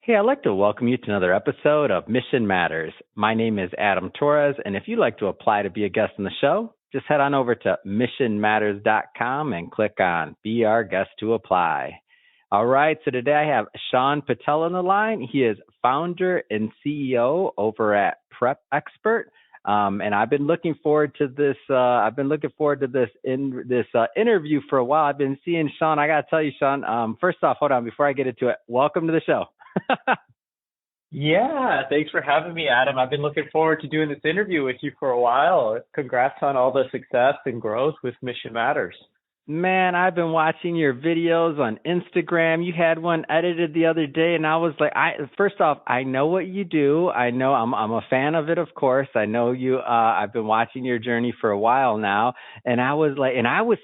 Hey, I'd like to welcome you to another episode of Mission Matters. My name is Adam Torres, and if you'd like to apply to be a guest on the show, just head on over to missionmatters.com and click on Be Our Guest to Apply. All right, so today I have Shaan Patel on the line. He is founder and CEO over at Prep Expert. And I've been looking forward to this. Interview for a while. I've been seeing Shaan. I gotta tell you, Shaan. First off, hold on before I get into it. Welcome to the show. Yeah, thanks for having me, Adam. I've been looking forward to doing this interview with you for a while. Congrats on all the success and growth with Mission Matters. Man, I've been watching your videos on Instagram. You had one edited the other day, and I was like, first off, I know what you do. I know I'm a fan of it, of course. I know you. I've been watching your journey for a while now, and I was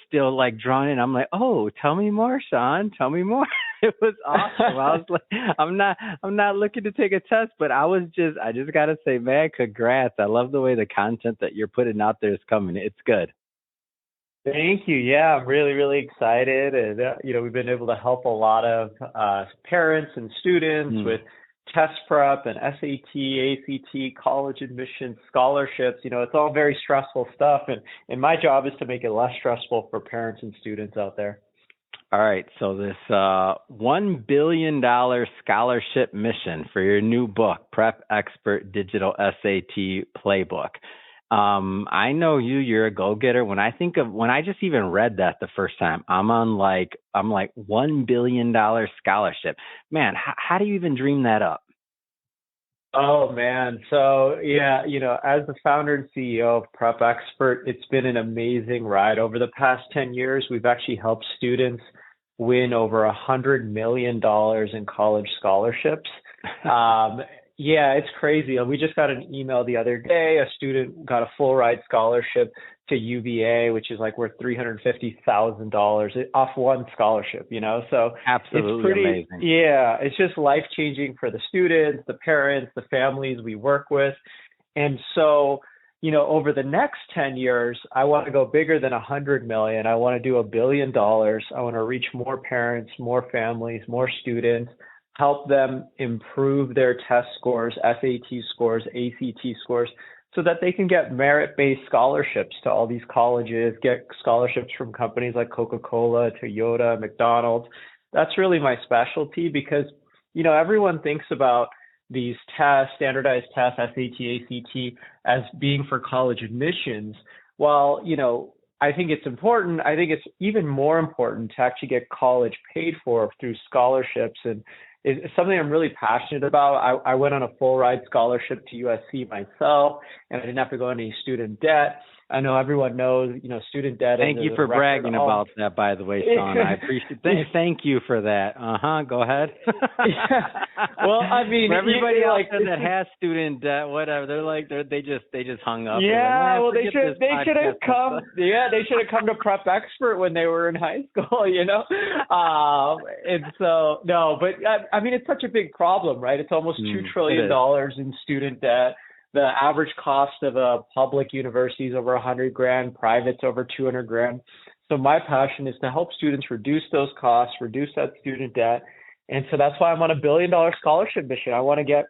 still like drawn in. I'm like, oh, tell me more, Shaan. Tell me more. It was awesome. I was like, I'm not looking to take a test, but I just gotta say, man, congrats. I love the way the content that you're putting out there is coming. It's good. Thank you. Yeah, I'm really, really excited. And, we've been able to help a lot of parents and students with test prep and SAT, ACT, college admissions, scholarships. It's all very stressful stuff. And my job is to make it less stressful for parents and students out there. All right. So this $1 billion scholarship mission for your new book, Prep Expert Digital SAT Playbook. I know you're a go-getter. When I just even read that the first time, I'm like $1 billion scholarship. Man, how do you even dream that up? Oh man. So yeah, as the founder and CEO of Prep Expert, it's been an amazing ride. Over the past 10 years, we've actually helped students win over $100 million in college scholarships. Yeah, it's crazy. We just got an email the other day. A student got a full ride scholarship to UVA, which is like worth $350,000 off one scholarship, So absolutely it's pretty amazing. Yeah, it's just life changing for the students, the parents, the families we work with. And so, over the next 10 years, I want to go bigger than 100 million. I want to do $1 billion. I want to reach more parents, more families, more students, help them improve their test scores, SAT scores, ACT scores, so that they can get merit-based scholarships to all these colleges, get scholarships from companies like Coca-Cola, Toyota, McDonald's. That's really my specialty because, everyone thinks about these tests, standardized tests, SAT, ACT, as being for college admissions. While, I think it's important. I think it's even more important to actually get college paid for through scholarships, and it's something I'm really passionate about. I went on a full ride scholarship to USC myself, and I didn't have to go into any student debt. I know everyone knows, student debt. Thank you for bragging about that, by the way, Shaan. I appreciate it. Thank you for that. Go ahead. Well, I mean, for everybody out there that has student debt, whatever, they just hung up. Yeah, well, they should have come. Yeah, they should have come to Prep Expert when they were in high school, And so no, but I mean, it's such a big problem, right? It's almost $2 trillion in student debt. The average cost of a public university is over $100,000, private's over $200,000. So my passion is to help students reduce those costs, reduce that student debt. And so that's why I'm on $1 billion scholarship mission. I want to get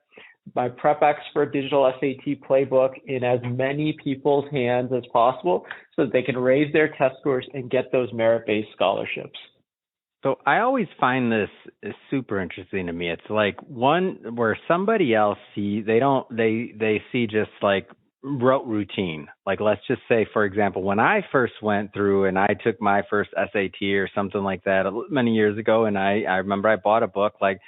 my Prep Expert Digital SAT Playbook in as many people's hands as possible so that they can raise their test scores and get those merit-based scholarships. So I always find this is super interesting to me. It's like one where somebody else they see just like rote routine. Like, let's just say, for example, when I first went through and I took my first SAT or something like that many years ago, and I remember I bought a book, like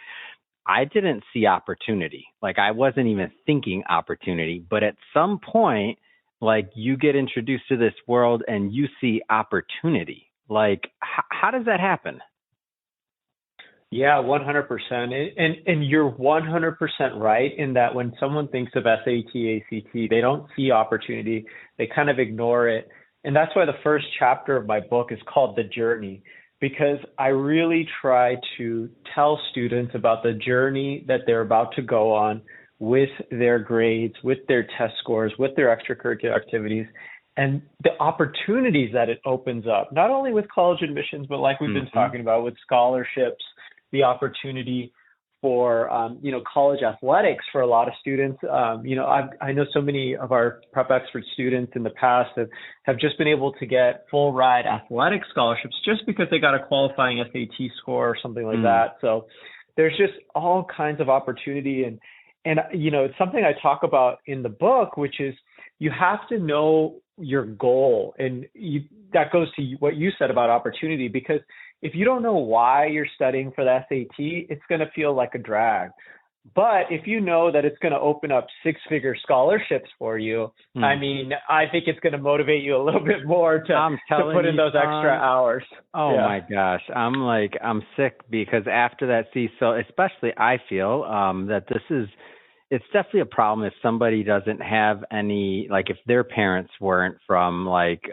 I didn't see opportunity. Like I wasn't even thinking opportunity, but at some point, like you get introduced to this world and you see opportunity. Like how does that happen? Yeah, 100%. And you're 100% right in that when someone thinks of SAT, ACT, they don't see opportunity. They kind of ignore it. And that's why the first chapter of my book is called The Journey, because I really try to tell students about the journey that they're about to go on with their grades, with their test scores, with their extracurricular activities, and the opportunities that it opens up, not only with college admissions, but like we've been talking about with scholarships, the opportunity for college athletics for a lot of students. I know so many of our prep expert students in the past have just been able to get full ride athletic scholarships just because they got a qualifying SAT score or something like that. So there's just all kinds of opportunity, and it's something I talk about in the book, which is you have to know your goal, and that goes to what you said about opportunity, because if you don't know why you're studying for the SAT, it's going to feel like a drag. But if you know that it's going to open up six-figure scholarships for you, I mean, I think it's going to motivate you a little bit more to put in those extra hours. Oh my gosh. I'm sick because after that, so especially I feel that it's definitely a problem if somebody doesn't have any, like if their parents weren't from like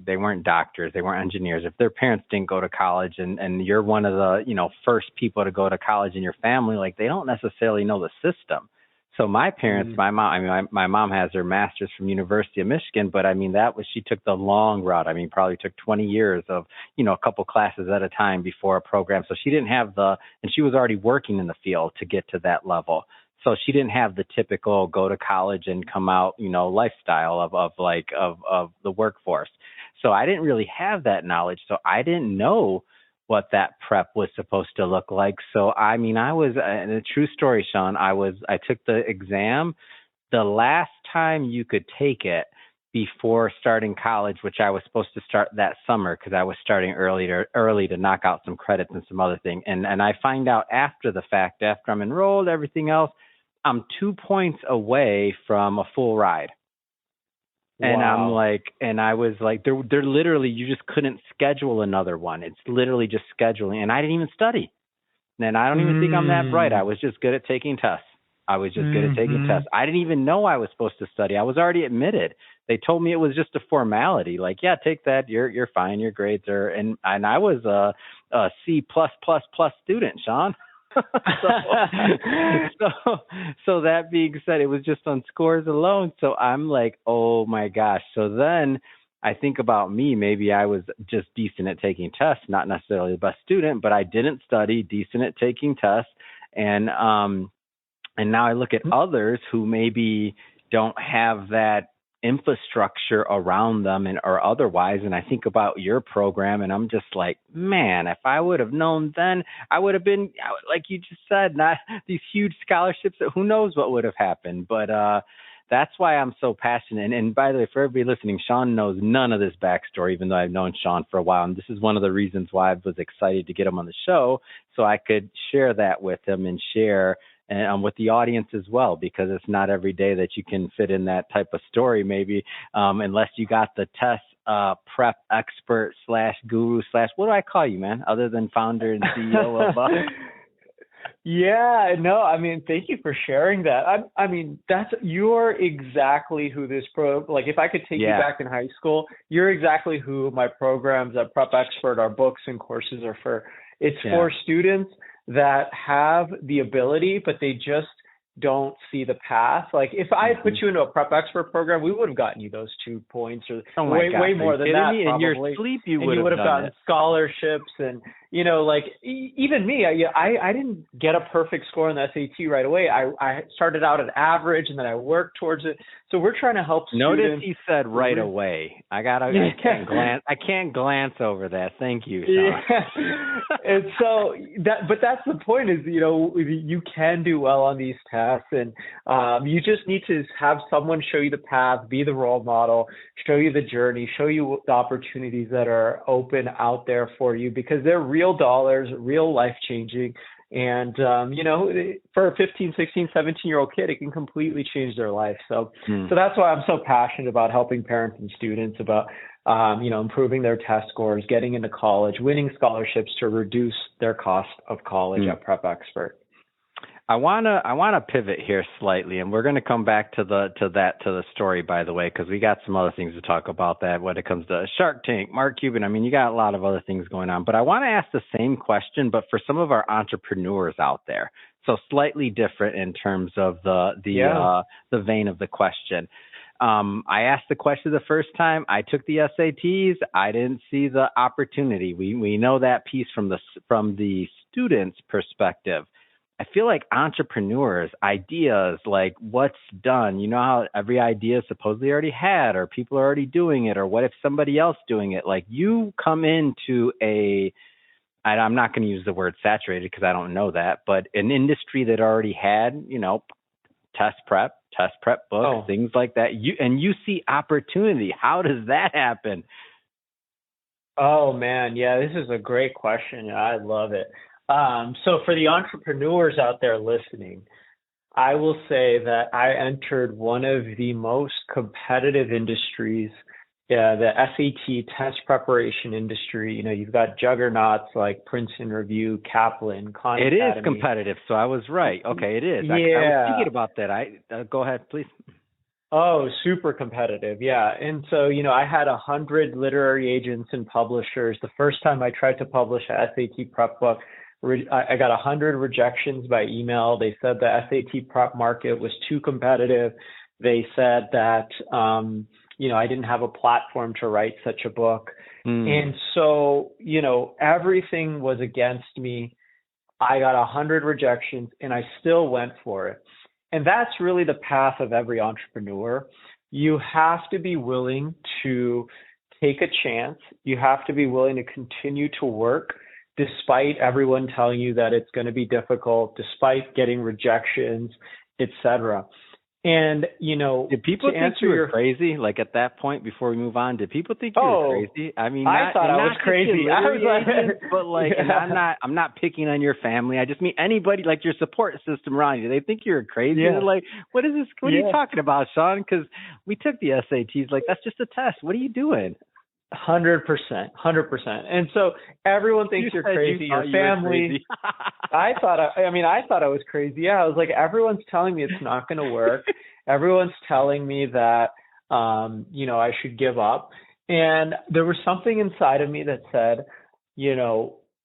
they weren't doctors, they weren't engineers, if their parents didn't go to college and you're one of the, first people to go to college in your family, like they don't necessarily know the system. So my parents, my mom has her master's from University of Michigan, but I mean, she took the long route. I mean, probably took 20 years of, a couple classes at a time before a program. So she didn't have and she was already working in the field to get to that level. So she didn't have the typical go to college and come out, lifestyle of the workforce. So I didn't really have that knowledge. So I didn't know what that prep was supposed to look like. So, I mean, I was, and a true story, Shaan, I took the exam the last time you could take it before starting college, which I was supposed to start that summer because I was starting early to knock out some credits and some other thing. And I find out after the fact, after I'm enrolled, everything else, I'm 2 points away from a full ride. And wow. I was like, they're literally, you just couldn't schedule another one. It's literally just scheduling. And I didn't even study. And I don't even think I'm that bright. I was just good at taking tests. I didn't even know I was supposed to study. I was already admitted. They told me it was just a formality. Like, yeah, take that. You're fine. Your grades are, and I was a C plus student, Shaan. so that being said, it was just on scores alone. So I'm like, oh my gosh. So then I think about me, maybe I was just decent at taking tests, not necessarily the best student, but I didn't study, decent at taking tests. And now I look at others who maybe don't have that infrastructure around them or otherwise. And I think about your program and I'm just like, man, if I would have known then, I would have been, like you just said, not these huge scholarships that who knows what would have happened. But that's why I'm so passionate. And by the way, for everybody listening, Shaan knows none of this backstory, even though I've known Shaan for a while. And this is one of the reasons why I was excited to get him on the show, so I could share that with him and share with the audience as well, because it's not every day that you can fit in that type of story, maybe, unless you got the test prep expert / guru / what do I call you, man, other than founder and CEO of Yeah, no, I mean, thank you for sharing that. I mean, you're exactly who this like if I could take you back in high school, you're exactly who my programs at Prep Expert, our books and courses are for. It's for students that have the ability, but they just don't see the path. Like if I had put you into a Prep Expert program, we would have gotten you those 2 points or way more than that. In your sleep, you would have gotten scholarships and, like even me, I didn't get a perfect score on the SAT right away. I started out at average and then I worked towards it. So we're trying to help students. Notice he said right away. I can't glance over that. Thank you, Shaan. Yeah. And so but that's the point is, you can do well on these tests and you just need to have someone show you the path, be the role model, show you the journey, show you the opportunities that are open out there for you, because they're real dollars, real life changing. And, for a 15, 16, 17-year-old kid, it can completely change their life. So that's why I'm so passionate about helping parents and students about, improving their test scores, getting into college, winning scholarships to reduce their cost of college at Prep Expert. I wanna pivot here slightly, and we're gonna come back to the story, by the way, because we got some other things to talk about that when it comes to Shark Tank, Mark Cuban. I mean, you got a lot of other things going on, but I want to ask the same question, but for some of our entrepreneurs out there. So slightly different in terms of the vein of the question. I asked the question the first time. I took the SATs. I didn't see the opportunity. We know that piece from the student's perspective. I feel like entrepreneurs, ideas, like what's done, you know how every idea is supposedly already had, or people are already doing it, or what if somebody else doing it? Like you come into I'm not going to use the word saturated because I don't know that, but an industry that already had, test prep books, things like that. You see opportunity. How does that happen? Oh man, yeah, this is a great question. Yeah, I love it. So for the entrepreneurs out there listening, I will say that I entered one of the most competitive industries, the SAT test preparation industry. You know, you've got juggernauts like Princeton Review, Kaplan, Khan It is Academy. competitive, so I was right. Okay, it is. I was thinking about that. Go ahead, please. Oh, super competitive. Yeah. And so, I had 100 literary agents and publishers. The first time I tried to publish a SAT prep book, I got 100 rejections by email. They said the SAT prep market was too competitive. They said that, I didn't have a platform to write such a book. And so, everything was against me. I got 100 rejections and I still went for it. And that's really the path of every entrepreneur. You have to be willing to take a chance. You have to be willing to continue to work despite everyone telling you that it's going to be difficult, despite getting rejections, etc. And, did people think you were crazy? Like at that point, before we move on, did people think you were crazy? I mean, I thought I was crazy. I was like, but like, yeah. And I'm not picking on your family. I just mean anybody, like your support system around you. They think you're crazy. Yeah. They're like, what is this? What are you talking about, Shaan? Because we took the SATs. Like, that's just a test. What are you doing? 100%. And so everyone thinks you're crazy. Your family. I thought I was crazy. Yeah. I was like, everyone's telling me it's not going to work. Everyone's telling me that, I should give up. And there was something inside of me that said,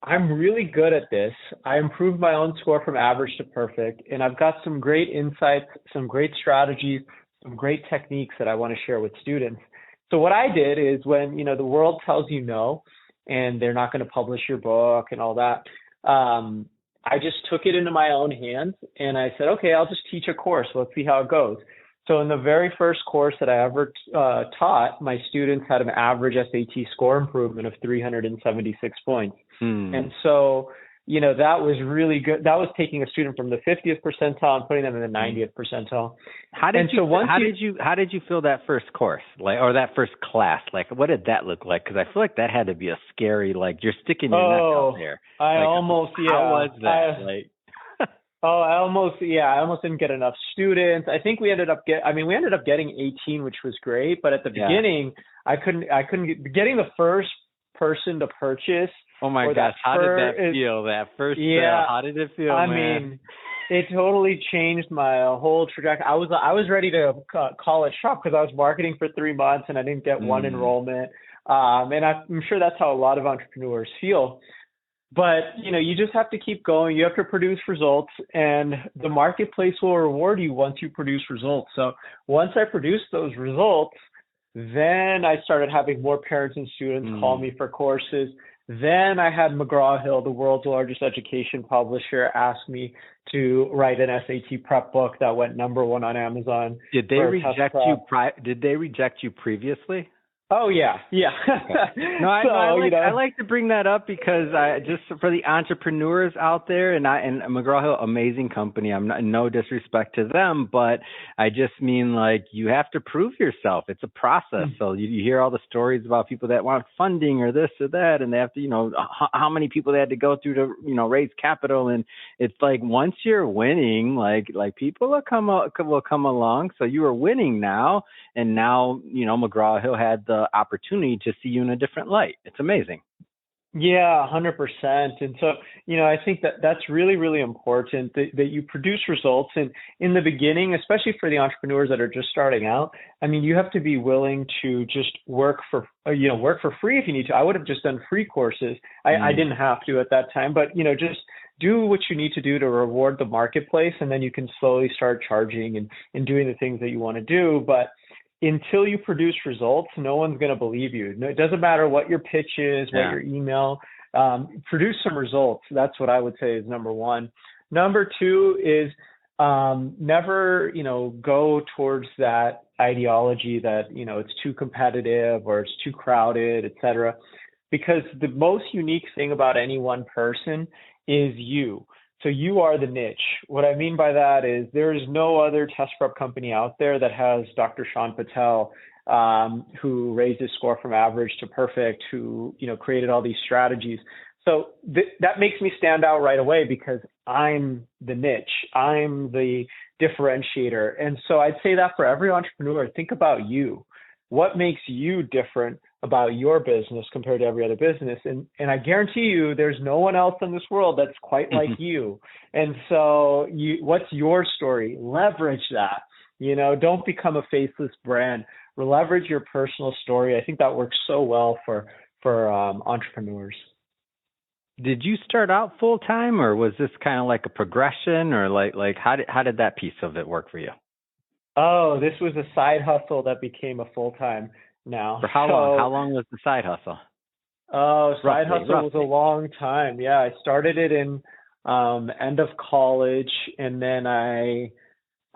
I'm really good at this. I improved my own score from average to perfect. And I've got some great insights, some great strategies, some great techniques that I want to share with students. So what I did is when, the world tells you no, and they're not going to publish your book and all that, I just took it into my own hands and I said, okay, I'll just teach a course. Let's see how it goes. So in the very first course that I ever taught, my students had an average SAT score improvement of 376 points. And so, that was really good. That was taking a student from the 50th percentile and putting them in the 90th percentile. How did you feel that first course, or that first class? Like, what did that look like? Because I feel like that had to be a scary, like you're sticking your neck out there. How was that? I almost didn't get enough students. I think we ended up getting 18, which was great. But at the beginning, I couldn't getting the first person to purchase. Oh my gosh, how did that feel? That first sale, how did it feel, man? I mean, it totally changed my whole trajectory. I was ready to call it shop because I was marketing for 3 months and I didn't get one enrollment. And I'm sure that's how a lot of entrepreneurs feel. But, you just have to keep going. You have to produce results, and the marketplace will reward you once you produce results. So once I produced those results, then I started having more parents and students call me for courses. Then I had McGraw-Hill, the world's largest education publisher, ask me to write an SAT prep book that went #1 on Amazon. Did they reject you? Did they reject you previously? Oh yeah. Okay. No, I like to bring that up because just for the entrepreneurs out there, and McGraw-Hill, amazing company. I'm not, no disrespect to them, but I just mean like you have to prove yourself. It's a process. So you hear all the stories about people that want funding or this or that, and they have to, how many people they had to go through to, raise capital. And it's like once you're winning, like people will come along. So you are winning now, and now McGraw-Hill had the opportunity to see you in a different light. It's amazing. Yeah, 100%. And so, I think that's really, really important that you produce results. And in the beginning, especially for the entrepreneurs that are just starting out, I mean, you have to be willing to just work for free if you need to. I would have just done free courses. I didn't have to at that time, but, just do what you need to do to reward the marketplace. And then you can slowly start charging and doing the things that you want to do. But until you produce results, no one's going to believe you. It doesn't matter what your pitch is, what your email, produce some results. That's what I would say is #1. Number two is never, go towards that ideology that, it's too competitive or it's too crowded, et cetera. Because the most unique thing about any one person is you. So you are the niche. What I mean by that is there is no other test prep company out there that has Dr. Shaan Patel, who raised his score from average to perfect, who created all these strategies. So that makes me stand out right away because I'm the niche. I'm the differentiator. And so I'd say that for every entrepreneur, think about you. What makes you different about your business compared to every other business? And I guarantee you, there's no one else in this world that's quite like you. And so what's your story? Leverage that. Don't become a faceless brand. Leverage your personal story. I think that works so well for entrepreneurs. Did you start out full time, or was this kind of like a progression, or like how did that piece of it work for you? Oh, this was a side hustle that became a full time now. For how long? How long was the side hustle? Oh, side hustle was a long time. Yeah, I started it in end of college, and then I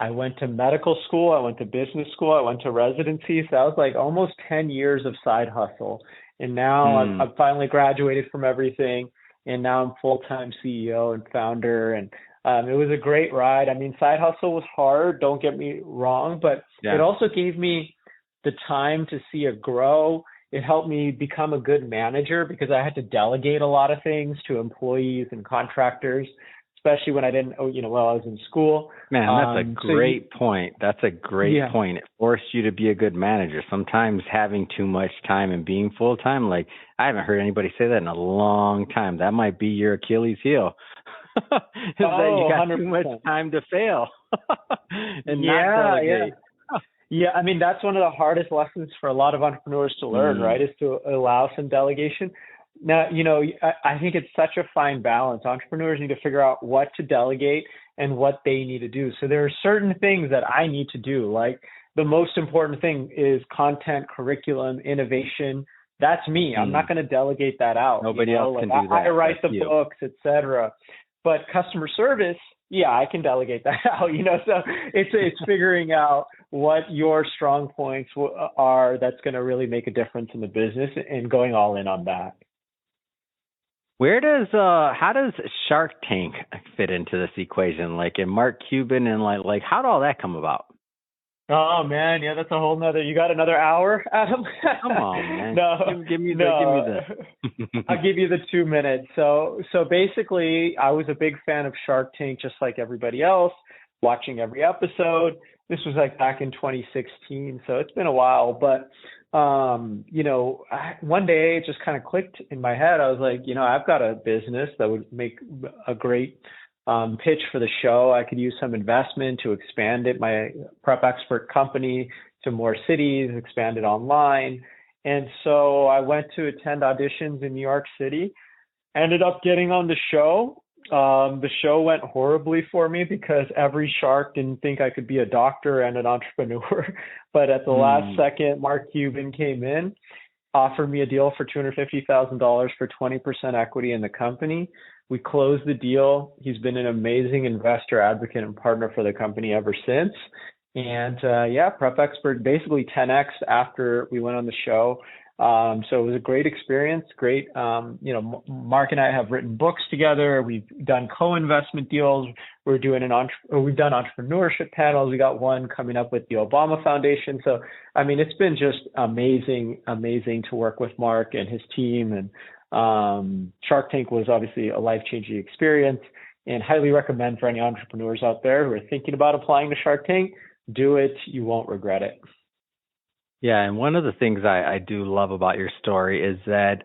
went to medical school, I went to business school, I went to residency. So that was like almost 10 years of side hustle. And now I've finally graduated from everything. And now I'm full-time CEO and founder. And it was a great ride. I mean, side hustle was hard, don't get me wrong, but it also gave me the time to see it grow. It helped me become a good manager because I had to delegate a lot of things to employees and contractors, especially when I didn't, while I was in school. Man, that's a great point. That's a great point. It forced you to be a good manager. Sometimes having too much time and being full-time, like I haven't heard anybody say that in a long time. That might be your Achilles heel. Is that you got 100%. Too much time to fail and not delegate. Yeah, I mean, that's one of the hardest lessons for a lot of entrepreneurs to learn, right, is to allow some delegation. Now, I think it's such a fine balance. Entrepreneurs need to figure out what to delegate and what they need to do. So there are certain things that I need to do. Like the most important thing is content, curriculum, innovation. That's me. I'm not going to delegate that out. Nobody else can do that. I write the books, etc. But customer service, I can delegate that out. So it's figuring out what your strong points are that's going to really make a difference in the business and going all in on that. How does Shark Tank fit into this equation? Like in Mark Cuban and like how did all that come about? Oh man, yeah, that's a whole nother. You got another hour, Adam? Come on, man. No, give me the. I'll give you the 2 minutes. So basically, I was a big fan of Shark Tank, just like everybody else, watching every episode. This was like back in 2016, so it's been a while, but. One day it just kind of clicked in my head. I was like, I've got a business that would make a great pitch for the show. I could use some investment to expand it, my prep expert company, to more cities, expand it online. And so I went to attend auditions in New York City, ended up getting on the show. The show went horribly for me because every shark didn't think I could be a doctor and an entrepreneur. But at the last second, Mark Cuban came in, offered me a deal for $250,000 for 20% equity in the company. We closed the deal. He's been an amazing investor, advocate, and partner for the company ever since. And Prep Expert basically 10x after we went on the show. So it was a great experience. Great. Mark and I have written books together. We've done co-investment deals. We've done entrepreneurship panels. We got one coming up with the Obama Foundation. So, I mean, it's been just amazing to work with Mark and his team. And Shark Tank was obviously a life-changing experience, and highly recommend for any entrepreneurs out there who are thinking about applying to Shark Tank. Do it. You won't regret it. Yeah, and one of the things I do love about your story is that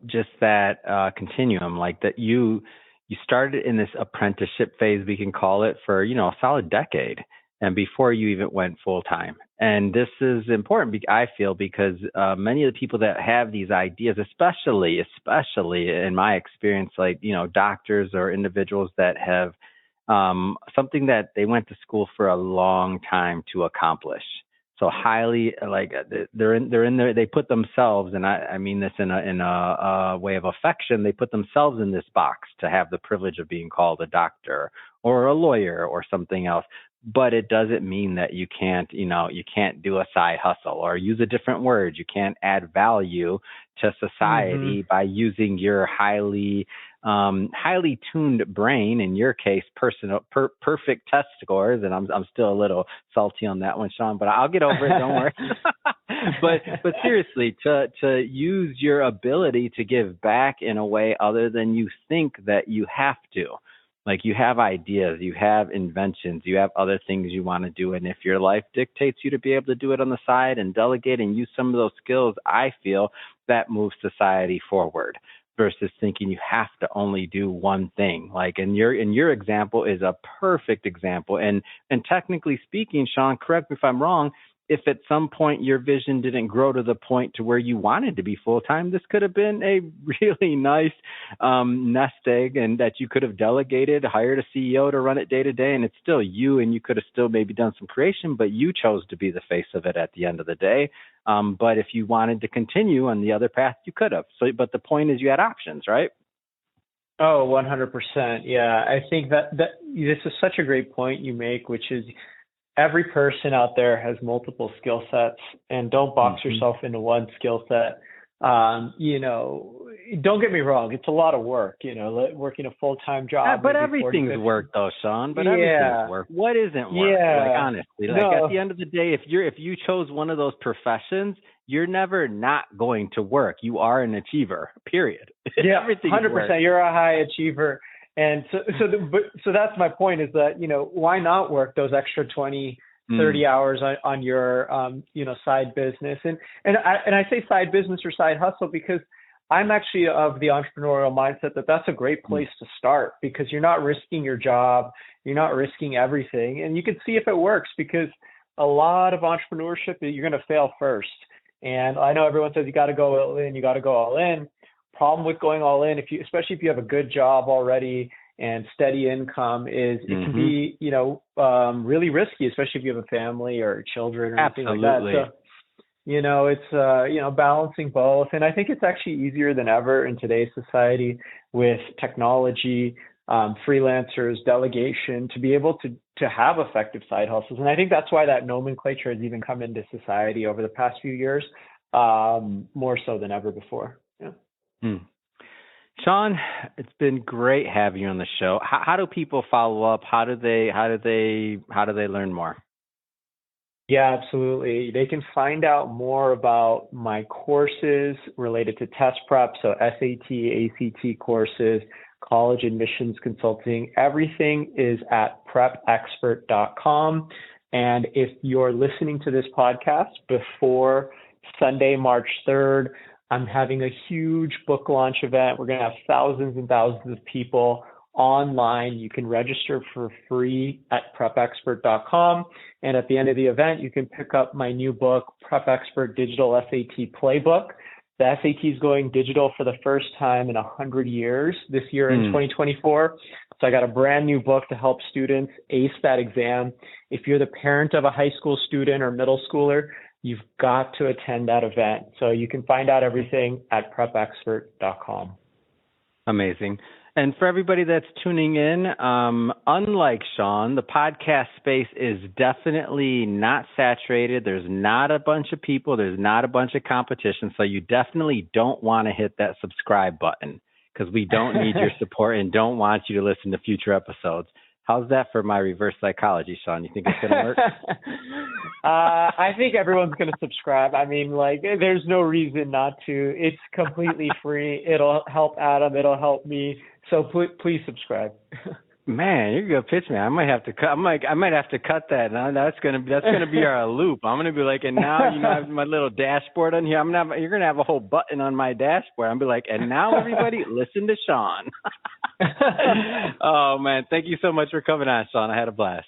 just that continuum, like that you started in this apprenticeship phase, we can call it, for a solid decade, and before you even went full time. And this is important, I feel, because many of the people that have these ideas, especially in my experience, like doctors or individuals that have something that they went to school for a long time to accomplish. So highly, like they're in there. They put themselves, and I mean this in a way of affection. They put themselves in this box to have the privilege of being called a doctor or a lawyer or something else. But it doesn't mean that you can't, you can't do a side hustle or use a different word. You can't add value to society by using your highly tuned brain, in your case, perfect test scores. And I'm still a little salty on that one, Shaan, but I'll get over it. Don't worry. but seriously, to use your ability to give back in a way other than you think that you have to. Like, you have ideas, you have inventions, you have other things you want to do. And if your life dictates you to be able to do it on the side and delegate and use some of those skills, I feel that moves society forward versus thinking you have to only do one thing. Like, in your example is a perfect example. And technically speaking, Shaan, correct me if I'm wrong, if at some point your vision didn't grow to the point to where you wanted to be full-time, this could have been a really nice nest egg, and that you could have delegated, hired a CEO to run it day to day, and it's still you, and you could have still maybe done some creation, but you chose to be the face of it at the end of the day. But if you wanted to continue on the other path, you could have. So, but the point is you had options, right? Oh, 100%. Yeah, I think that this is such a great point you make, which is every person out there has multiple skill sets, and don't box yourself into one skill set. Don't get me wrong, it's a lot of work, working a full-time job. But everything's work though, Shaan. But everything's work. What isn't work? Like, honestly, at the end of the day, if you chose one of those professions, you're never not going to work. You are an achiever, period. Yeah, 100%. You're a high achiever. And so that's my point, is that, why not work those extra 20, 30 hours on your, side business? And I say side business or side hustle because I'm actually of the entrepreneurial mindset that that's a great place to start, because you're not risking your job. You're not risking everything. And you can see if it works, because a lot of entrepreneurship, you're going to fail first. And I know everyone says you got to go all in, Problem with going all in, especially if you have a good job already and steady income, is it can be, really risky, especially if you have a family or children or anything like that. So, it's, balancing both. And I think it's actually easier than ever in today's society with technology, freelancers, delegation, to be able to have effective side hustles. And I think that's why that nomenclature has even come into society over the past few years, more so than ever before. Yeah. Shaan, it's been great having you on the show. How do people follow up? How do they learn more? Yeah, absolutely. They can find out more about my courses related to test prep, so SAT, ACT courses, college admissions consulting. Everything is at prepexpert.com. And if you're listening to this podcast before Sunday, March 3rd, I'm having a huge book launch event. We're going to have thousands and thousands of people online. You can register for free at prepexpert.com. And at the end of the event, you can pick up my new book, Prep Expert Digital SAT Playbook. The SAT is going digital for the first time in 100 years this year in 2024. So I got a brand new book to help students ace that exam. If you're the parent of a high school student or middle schooler, you've got to attend that event. So you can find out everything at prepexpert.com. Amazing. And for everybody that's tuning in, unlike Shaan, the podcast space is definitely not saturated. There's not a bunch of people. There's not a bunch of competition. So you definitely don't want to hit that subscribe button, because we don't need your support and don't want you to listen to future episodes. How's that for my reverse psychology, Shaan? You think it's going to work? I think everyone's going to subscribe. I mean, there's no reason not to. It's completely free. It'll help Adam. It'll help me. So please subscribe. Man, you're a good pitch man. I might have to cut. I might have to cut that. Now that's gonna be our loop. I'm gonna be like, and now I have my little dashboard on here. You're gonna have a whole button on my dashboard. I'm gonna be like, and now everybody listen to Shaan. Oh man, thank you so much for coming on, Shaan. I had a blast.